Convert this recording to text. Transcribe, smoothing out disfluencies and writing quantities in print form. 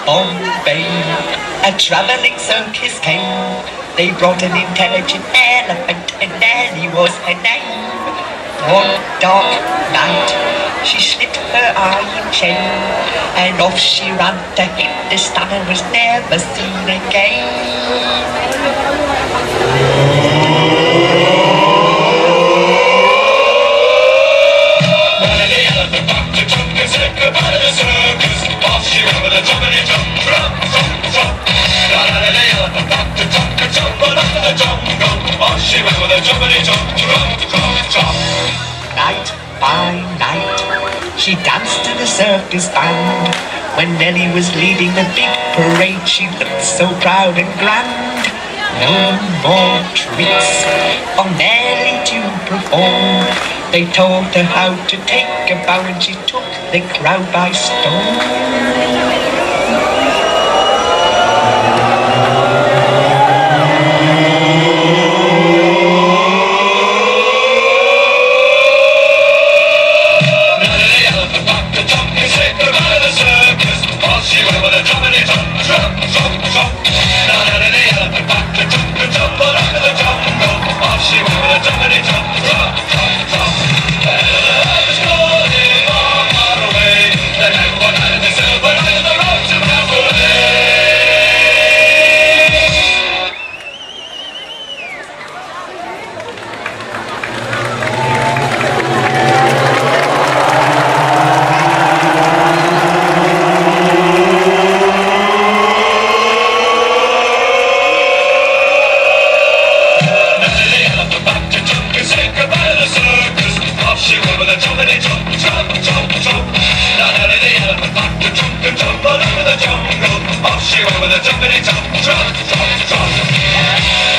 Bombay, a traveling circus came. They brought an intelligent elephant, and Nanny was her name. One dark night, she slipped her iron chain, and off she ran to Hindustan and was never seen again. Night by night, she danced to the circus band. When Nellie was leading the big parade, she looked so proud and grand. No more tricks for Nellie to perform. They taught her how to take a bow, and she took the crowd by storm. With a jumpity jump, jump, jump, jump.